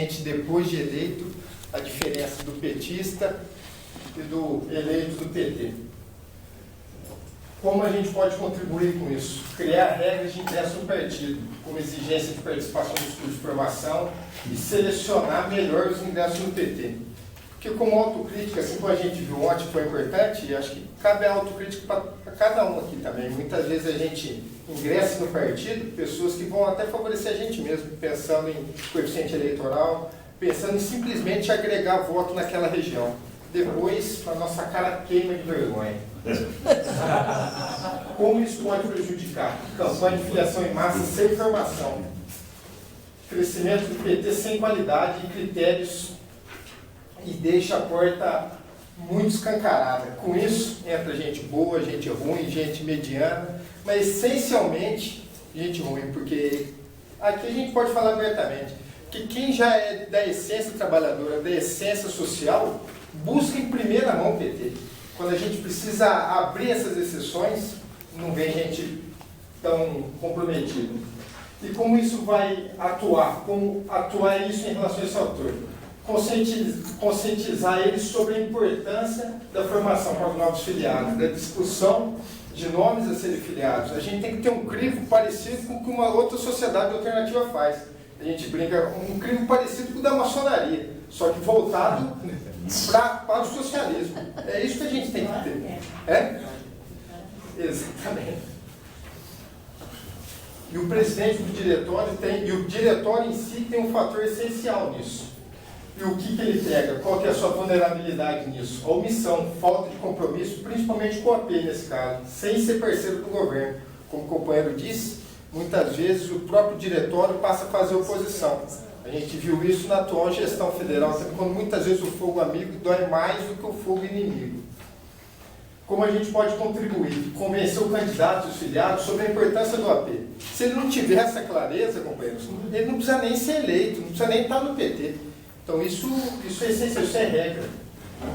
gente, depois de eleito, a diferença do petista e do eleito do PT. Como a gente pode contribuir com isso? Criar regras de ingresso no partido, como exigência de participação no estudo de formação e selecionar melhor os ingressos no PT. Porque como autocrítica, assim como a gente viu ontem, foi importante, e acho que cabe a autocrítica para cada um aqui também. Muitas vezes a gente ingressa no partido, pessoas que vão até favorecer a gente mesmo, pensando em coeficiente eleitoral, pensando em simplesmente agregar voto naquela região. Depois, a nossa cara queima de vergonha. Como isso pode prejudicar? Campanha de filiação em massa sem formação. Crescimento do PT sem qualidade e critérios e deixa a porta muito escancarada. Com isso, entra gente boa, gente ruim, gente mediana, mas essencialmente gente ruim, porque aqui a gente pode falar abertamente que quem já é da essência trabalhadora, da essência social, busca em primeira mão o PT. Quando a gente precisa abrir essas exceções, não vem gente tão comprometida. E como isso vai atuar? Como atuar isso em relação a esse autor? Conscientizar eles sobre a importância da formação para os novos filiados, da discussão de nomes a serem filiados. A gente tem que ter um crivo parecido com o que uma outra sociedade alternativa faz. A gente brinca um crivo parecido com o da maçonaria, só que voltado para o socialismo. É isso que a gente tem que ter. É? Exatamente. E o presidente do diretório tem, e o diretório em si tem um fator essencial nisso. E o que ele pega? Qual que é a sua vulnerabilidade nisso? A omissão, falta de compromisso, principalmente com o AP nesse caso, sem ser parceiro do governo. Como o companheiro disse, muitas vezes o próprio diretório passa a fazer oposição. A gente viu isso na atual gestão federal, quando muitas vezes o fogo amigo dói mais do que o fogo inimigo. Como a gente pode contribuir? Convencer o candidato e os filiados sobre a importância do AP. Se ele não tiver essa clareza, companheiros, ele não precisa nem ser eleito, não precisa nem estar no PT. Então isso é essencial, isso é regra.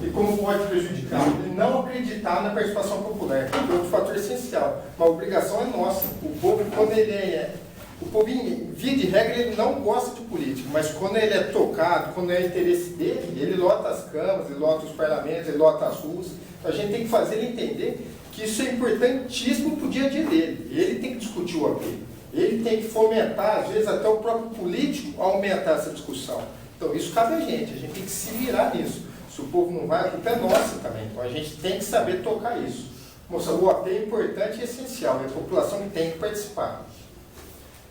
E como pode prejudicar? E não acreditar na participação popular, que é outro fator essencial. Uma obrigação é nossa. O povo, quando ele o povo, em via de regra, ele não gosta de político, mas quando ele é tocado, quando é interesse dele, ele lota as câmaras, ele lota os parlamentos, ele lota as ruas. Então a gente tem que fazer ele entender que isso é importantíssimo para o dia a dia dele. Ele tem que discutir o AP. Ele tem que fomentar, às vezes, até o próprio político a aumentar essa discussão. Então isso cabe a gente tem que se virar nisso. Se o povo não vai, a culpa é nossa também. Então a gente tem que saber tocar isso. Moça, o AP é importante e essencial, e a população tem que participar.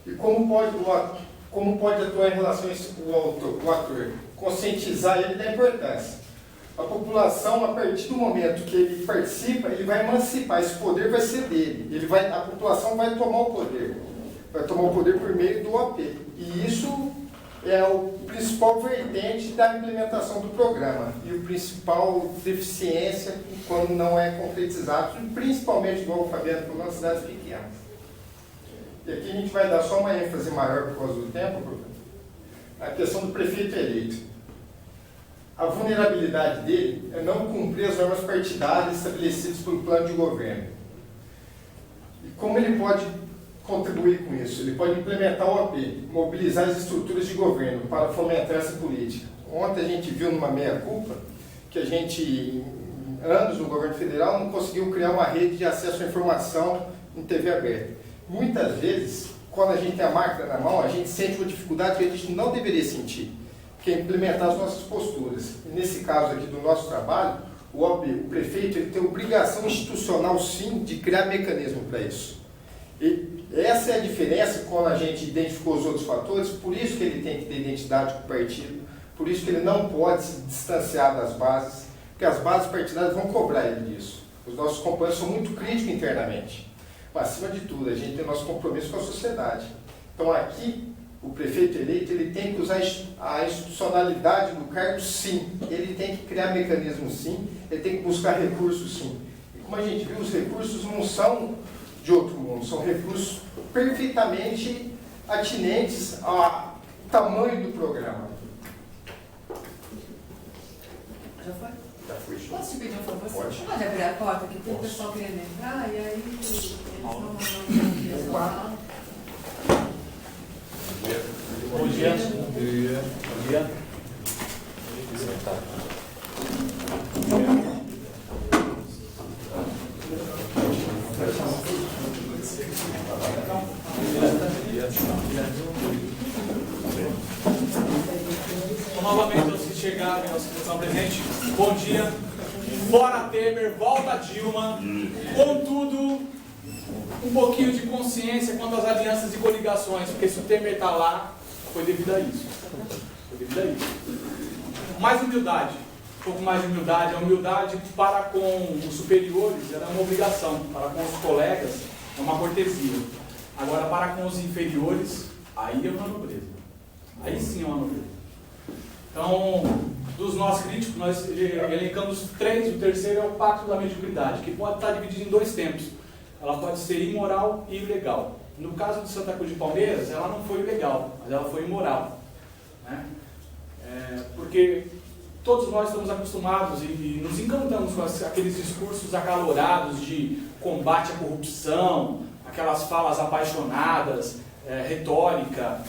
E como pode atuar em relação a isso, o ator? Conscientizar ele da importância. A população, a partir do momento que ele participa, ele vai emancipar, esse poder vai ser dele. A população vai tomar o poder. Vai tomar o poder por meio do AP. E isso é o principal vertente da implementação do programa e o principal deficiência quando não é concretizado, principalmente, igual o Fabiano falou, nas cidades pequenas. E aqui a gente vai dar só uma ênfase maior por causa do tempo, a questão do prefeito eleito. A vulnerabilidade dele é não cumprir as normas partidárias estabelecidas pelo plano de governo. E como ele pode contribuir com isso? Ele pode implementar o AP, mobilizar as estruturas de governo para fomentar essa política. Ontem a gente viu numa meia-culpa que a gente, em anos no governo federal, não conseguiu criar uma rede de acesso à informação em TV aberta. Muitas vezes, quando a gente tem a máquina na mão, a gente sente uma dificuldade que a gente não deveria sentir, que é implementar as nossas posturas. E nesse caso aqui do nosso trabalho, o prefeito ele tem obrigação institucional, sim, de criar mecanismo para isso. E essa é a diferença quando a gente identificou os outros fatores, por isso que ele tem que ter identidade com o partido, por isso que ele não pode se distanciar das bases, porque as bases partidárias vão cobrar ele disso. Os nossos companheiros são muito críticos internamente. Mas, acima de tudo, a gente tem nosso compromisso com a sociedade. Então, aqui, o prefeito eleito ele tem que usar a institucionalidade do cargo, sim. Ele tem que criar mecanismos, sim. Ele tem que buscar recursos, sim. E como a gente viu, os recursos não são de outro mundo, são recursos perfeitamente atinentes ao tamanho do programa. Já foi? Já foi. Posso te pedir um favor? Pode. Você pode abrir a porta, que tem o pessoal querendo entrar, e aí eles vão mandar um Bom dia. Bom dia. novamente aos que chegaram e aos que estão presentes, bom dia. Fora Temer, volta Dilma. Contudo, um pouquinho de consciência quanto às alianças e coligações, porque se o Temer está lá, foi devido a isso. Foi devido a isso. Mais humildade, um pouco mais de humildade. A humildade para com os superiores era uma obrigação, para com os colegas é uma cortesia. Agora, para com os inferiores, aí é uma nobreza. Aí sim é uma nobreza. Então, dos nós críticos, nós elencamos 3, o terceiro é o pacto da mediocridade, que pode estar dividido em 2 tempos. Ela pode ser imoral e ilegal. No caso de Santa Cruz de Palmeiras, ela não foi ilegal, mas ela foi imoral. Né? Porque todos nós estamos acostumados e nos encantamos com aqueles discursos acalorados de combate à corrupção, aquelas falas apaixonadas, retórica.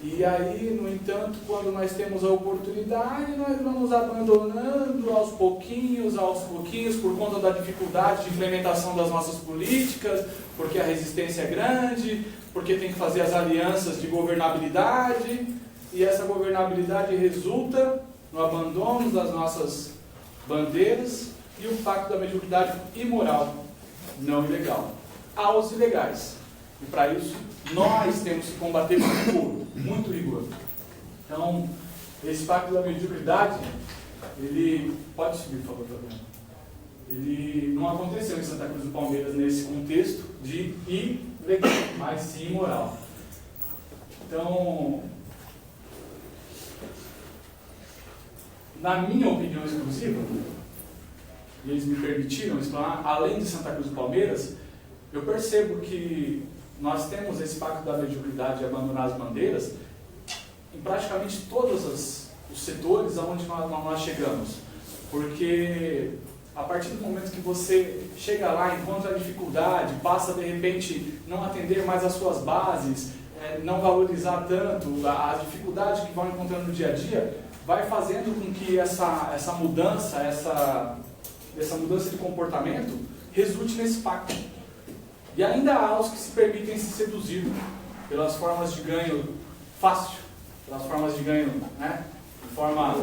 E aí, no entanto, quando nós temos a oportunidade, nós vamos abandonando aos pouquinhos, por conta da dificuldade de implementação das nossas políticas, porque a resistência é grande, porque tem que fazer as alianças de governabilidade, e essa governabilidade resulta no abandono das nossas bandeiras e o pacto da mediocridade imoral, não ilegal. Aos ilegais. E para isso, nós temos que combater com rigor, muito rigor. Então, esse pacto da mediocridade, ele... Pode subir, por favor, Fabiano. Ele não aconteceu em Santa Cruz do Palmeiras nesse contexto de ilegal, mas sim imoral. Então, na minha opinião exclusiva, e eles me permitiram explanar, além de Santa Cruz do Palmeiras, eu percebo que nós temos esse pacto da mediocridade de abandonar as bandeiras em praticamente todos os setores aonde nós chegamos. Porque a partir do momento que você chega lá, encontra a dificuldade, passa de repente não atender mais às suas bases, não valorizar tanto as dificuldades que vão encontrando no dia a dia, vai fazendo com que essa mudança, essa mudança de comportamento resulte nesse pacto. E ainda há os que se permitem se seduzir pelas formas de ganho fácil, pelas formas de ganho, né, de forma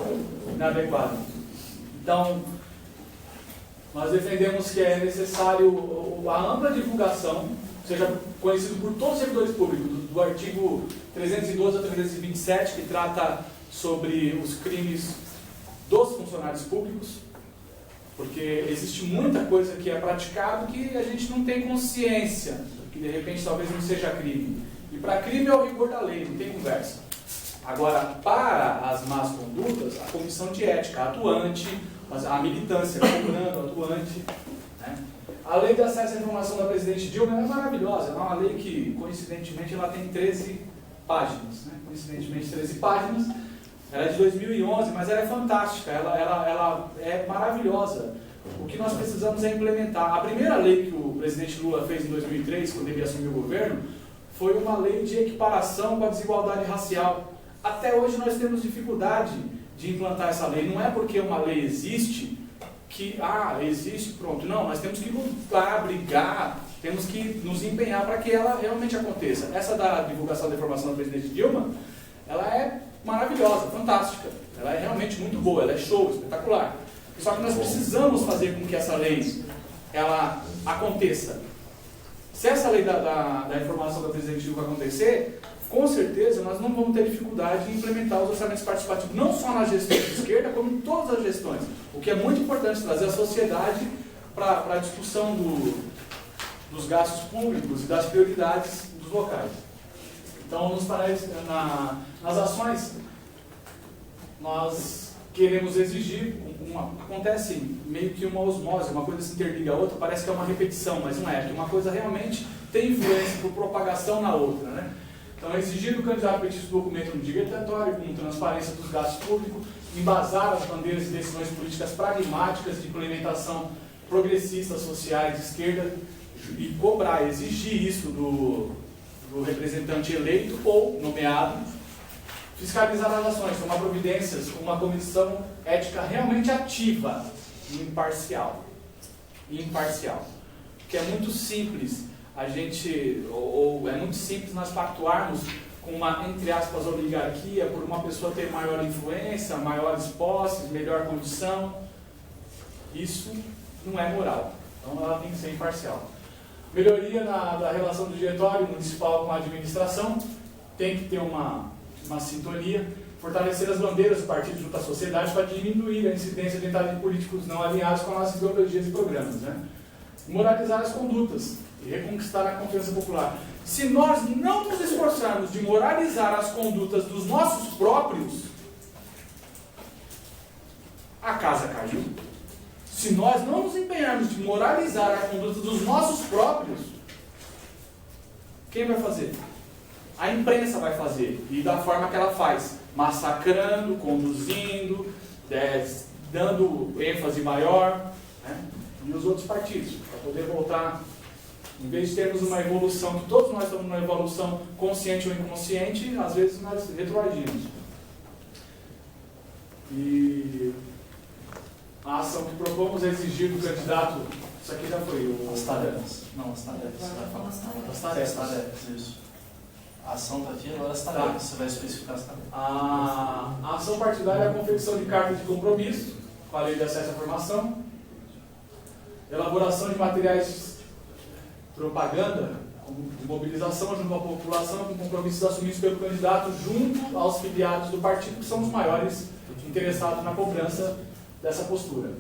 inadequada. Então, nós defendemos que é necessário a ampla divulgação, seja conhecido por todos os servidores públicos, do artigo 312 a 327, que trata sobre os crimes dos funcionários públicos, porque existe muita coisa que é praticado que a gente não tem consciência, que de repente talvez não seja crime. E para crime é o rigor da lei, não tem conversa. Agora, para as más condutas, a comissão de ética atuante, a militância cobrando atuante. Né? A lei de acesso à informação da presidente Dilma é maravilhosa, é uma lei que, coincidentemente, ela tem 13 páginas. Né? Coincidentemente, 13 páginas. Ela é de 2011, mas ela é fantástica, ela é maravilhosa. O que nós precisamos é implementar. A primeira lei que o presidente Lula fez em 2003, quando ele assumiu o governo, foi uma lei de equiparação com a desigualdade racial. Até hoje nós temos dificuldade de implantar essa lei. Não é porque uma lei existe que, existe, pronto. Não, nós temos que lutar, brigar, temos que nos empenhar para que ela realmente aconteça. Essa da divulgação da informação da presidente Dilma, ela é maravilhosa, fantástica. Ela é realmente muito boa, ela é show, espetacular. Só que nós precisamos fazer com que essa lei ela aconteça. Se essa lei da informação da presidente Dilma acontecer, com certeza nós não vamos ter dificuldade em implementar os orçamentos participativos, não só na gestão de esquerda, como em todas as gestões. O que é muito importante, trazer a sociedade para a discussão dos gastos públicos e das prioridades dos locais. Então, nas ações, nós queremos exigir, acontece meio que uma osmose, uma coisa se interliga a outra, parece que é uma repetição, mas não é, porque uma coisa realmente tem influência por propagação na outra. Né? Então, exigir do candidato petista do documento no diretório, com transparência dos gastos públicos, embasar as bandeiras e decisões políticas pragmáticas de implementação progressistas, sociais, de esquerda, e cobrar, exigir isso do representante eleito ou nomeado, fiscalizar as ações, tomar providências com uma comissão ética realmente ativa e imparcial. Porque é muito simples é muito simples nós pactuarmos com uma, entre aspas, oligarquia, por uma pessoa ter maior influência, maiores posses, melhor condição. Isso não é moral. Então ela tem que ser imparcial. Melhoria da relação do diretório municipal com a administração, tem que ter uma sintonia. Fortalecer as bandeiras do partido junto à sociedade para diminuir a incidência de políticos não alinhados com as nossas ideologias e programas. Né? Moralizar as condutas e reconquistar a confiança popular. Se nós não nos esforçarmos de moralizar as condutas dos nossos próprios, a casa caiu. Se nós não nos empenharmos de moralizar a conduta dos nossos próprios, quem vai fazer? A imprensa vai fazer, e da forma que ela faz, massacrando, conduzindo, dando ênfase maior, né? E os outros partidos, para poder voltar, em vez de termos uma evolução, que todos nós estamos numa evolução consciente ou inconsciente, às vezes nós retroagimos. E a ação que propomos é exigir do candidato, isso aqui já foi as tarefas. Não, as tarefas. As tarefas. Isso. A ação está aqui, agora as tarefas. Você vai especificar as tarefas. A ação partidária é a confecção de cartas de compromisso com a lei de acesso à informação, elaboração de materiais propaganda, de mobilização junto à população, com compromissos assumidos pelo candidato junto aos filiados do partido, que são os maiores interessados na cobrança dessa postura.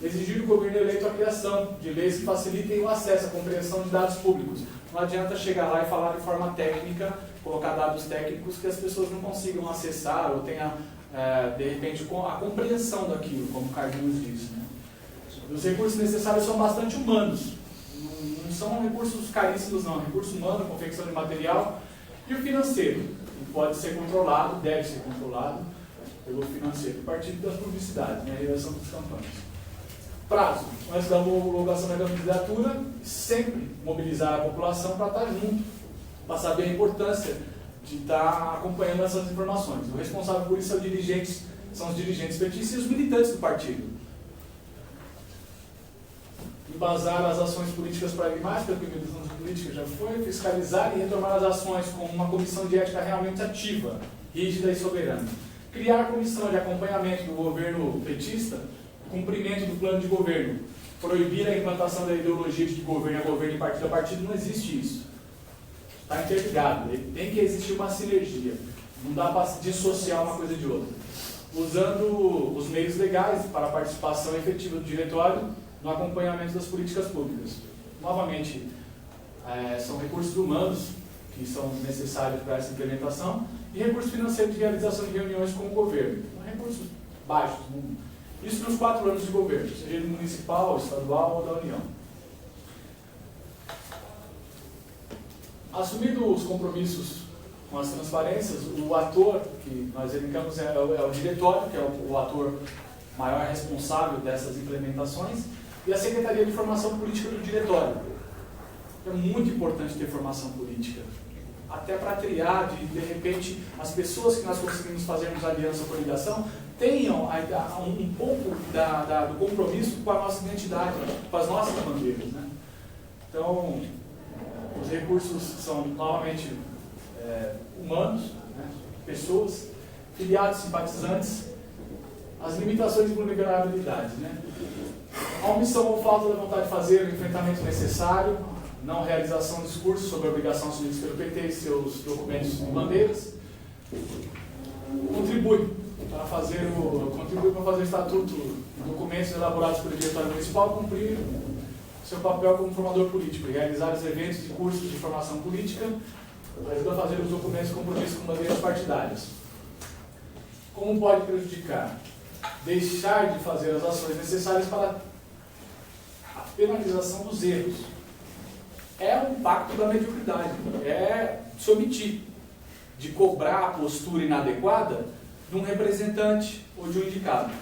Exigir do governo eleito a criação de leis que facilitem o acesso à compreensão de dados públicos. Não adianta chegar lá e falar de forma técnica, colocar dados técnicos que as pessoas não consigam acessar ou tenha, de repente, a compreensão daquilo, como o Carlinhos disse. Né? Os recursos necessários são bastante humanos. Não são recursos caríssimos, não. Recurso humano, confecção de material e o financeiro, que pode ser controlado, deve ser controlado pelo financeiro, a partir das publicidades, né? A realização das campanhas. Prazo. Antes da homologação da candidatura, sempre mobilizar a população para estar junto, para saber a importância de estar acompanhando essas informações. O responsável por isso são os dirigentes petistas e os militantes do partido. Embasar as ações políticas pragmáticas, porque a militância política já foi, fiscalizar e retomar as ações com uma comissão de ética realmente ativa, rígida e soberana. Criar a comissão de acompanhamento do governo petista, cumprimento do plano de governo. Proibir a implantação da ideologia de que governo é governo e partido é partido, não existe isso. Está interligado, tem que existir uma sinergia. Não dá para dissociar uma coisa de outra. Usando os meios legais para a participação efetiva do diretório no acompanhamento das políticas públicas. Novamente, são recursos humanos que são necessários para essa implementação e recursos financeiros de realização de reuniões com o governo. São recursos baixos. Isso nos 4 anos de governo, seja ele municipal, estadual ou da União. Assumindo os compromissos com as transparências, o ator que nós elencamos é o diretório, que é o ator maior responsável dessas implementações, e a Secretaria de Formação Política do Diretório. É muito importante ter formação política, até para triar, de repente, as pessoas que nós conseguimos fazermos aliança ou coligação tenham um pouco do compromisso com a nossa identidade, com as nossas bandeiras. Né? Então, os recursos são, novamente, humanos, né? Pessoas, filiados, simpatizantes, as limitações e vulnerabilidades. Né? A omissão ou falta da vontade de fazer o enfrentamento necessário, não realização de discursos sobre a obrigação assumida pelo PT e seus documentos e bandeiras. Contribui para fazer o estatuto, documentos elaborados pelo diretório municipal, cumprir seu papel como formador político, realizar os eventos e cursos de formação política, ajuda a fazer os documentos compromissos com bandeiras partidárias. Como pode prejudicar? Deixar de fazer as ações necessárias para a penalização dos erros. É um pacto da mediocridade, é se omitir de cobrar a postura inadequada de um representante ou de um indicado.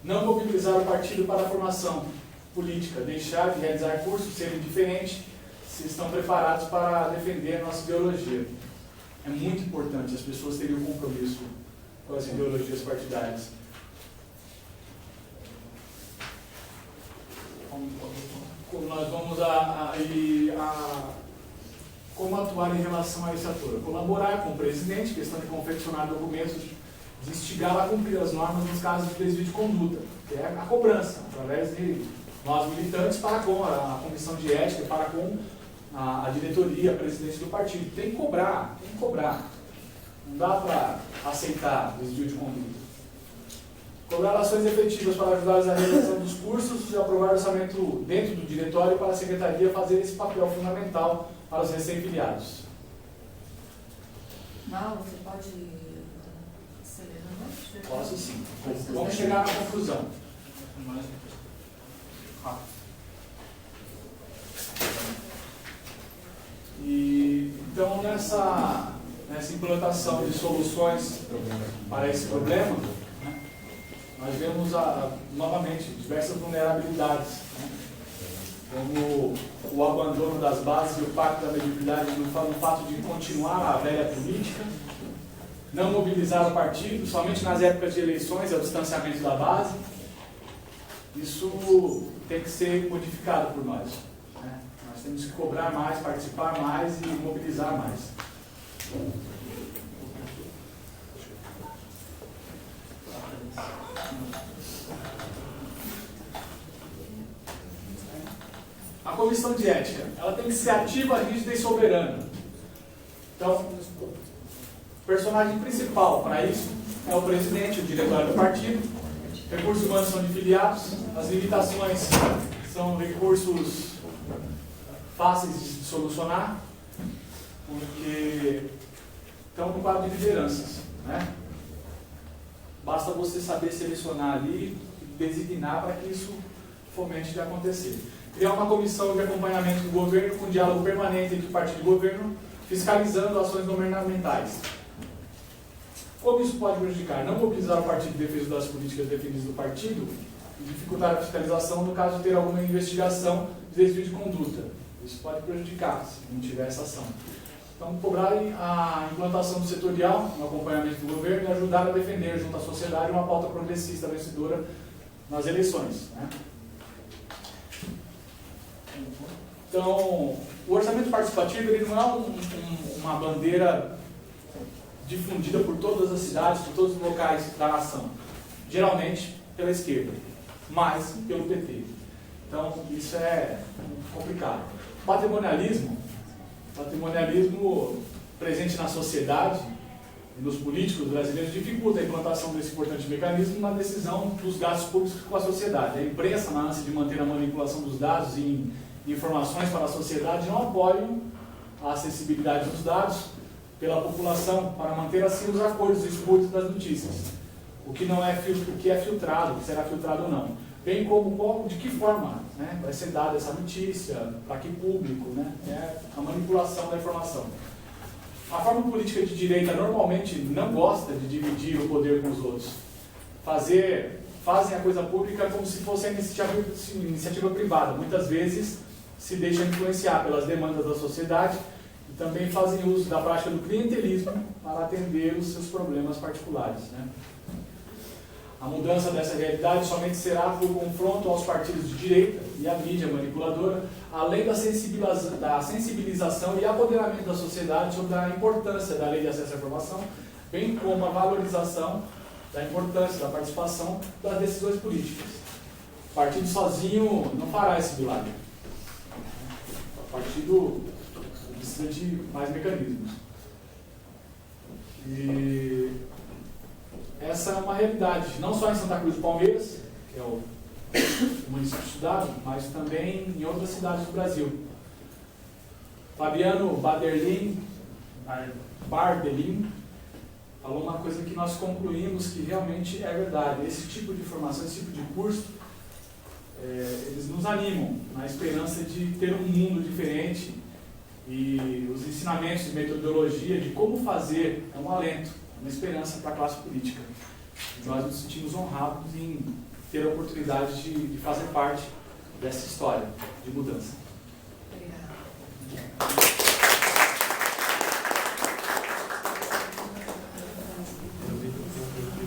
Não mobilizar o partido para a formação política, deixar de realizar cursos, ser indiferente, se estão preparados para defender a nossa ideologia. É muito importante as pessoas terem um compromisso com as ideologias partidárias. Nós vamos como atuar em relação a esse ator? Colaborar com o presidente, questão de confeccionar documentos, de instigá-lo a cumprir as normas nos casos de desvio de conduta, que é a cobrança, através de nós militantes para com a comissão de ética, para com a diretoria, a presidência do partido. Tem que cobrar, tem que cobrar. Não dá para aceitar desvio de conduta. Cobrar ações efetivas para ajudar a realização dos cursos e aprovar orçamento dentro do diretório para a secretaria fazer esse papel fundamental para os recém-filiados. Mal, você pode acelerar mais? Posso sim. Vamos chegar na conclusão. Então, nessa implantação de soluções para esse problema, né, nós vemos novamente diversas vulnerabilidades, né, como o abandono das bases e o pacto da mediocridade no fato de continuar a velha política, não mobilizar o partido, somente nas épocas de eleições, é o distanciamento da base. Isso tem que ser modificado por nós, né? Nós temos que cobrar mais, participar mais e mobilizar mais. A comissão de ética, ela tem que ser ativa, rígida e soberana. Então, o personagem principal para isso é o presidente, o diretório do partido. Recursos humanos são de filiados, as limitações são recursos fáceis de solucionar, porque estão no quadro de lideranças, né? Basta você saber selecionar ali e designar para que isso fomente de acontecer. Criar uma comissão de acompanhamento do governo com diálogo permanente entre o partido e o governo, fiscalizando ações governamentais. Como isso pode prejudicar? Não mobilizar o partido de defesa das políticas definidas do partido e dificultar a fiscalização no caso de ter alguma investigação de desvio de conduta. Isso pode prejudicar se não tiver essa ação. Então, cobrar a implantação do setorial no acompanhamento do governo e ajudar a defender junto à sociedade uma pauta progressista vencedora nas eleições, né? Então, o orçamento participativo ele não é uma bandeira difundida por todas as cidades, por todos os locais da nação. Geralmente pela esquerda, mas pelo PT. Então, isso é complicado. Patrimonialismo presente na sociedade e nos políticos brasileiros dificulta a implantação desse importante mecanismo na decisão dos gastos públicos com a sociedade. A imprensa, na ânsia de manter a manipulação dos dados e informações para a sociedade, não apoiam a acessibilidade dos dados pela população para manter assim os acordos explícitos das notícias. O que é filtrado, o que será filtrado ou não. Bem como de que forma, né, vai ser dada essa notícia, para que público, né, é a manipulação da informação. A forma política de direita normalmente não gosta de dividir o poder com os outros. Fazem a coisa pública como se fosse a iniciativa privada. Muitas vezes se deixam influenciar pelas demandas da sociedade e também fazem uso da prática do clientelismo para atender os seus problemas particulares, né? A mudança dessa realidade somente será por confronto aos partidos de direita e à mídia manipuladora, além da sensibilização e apoderamento da sociedade sobre a importância da lei de acesso à informação, bem como a valorização da importância da participação das decisões políticas. O partido sozinho não fará esse milagre. O partido precisa de mais mecanismos. E essa é uma realidade, não só em Santa Cruz do Palmeiras, que é o município estudado, mas também em outras cidades do Brasil. Fabiano Bardelin falou uma coisa que nós concluímos que realmente é verdade. Esse tipo de formação, esse tipo de curso, eles nos animam na esperança de ter um mundo diferente, e os ensinamentos de metodologia de como fazer é um alento, uma esperança para a classe política. E nós nos sentimos honrados em ter a oportunidade de fazer parte dessa história de mudança. Obrigada.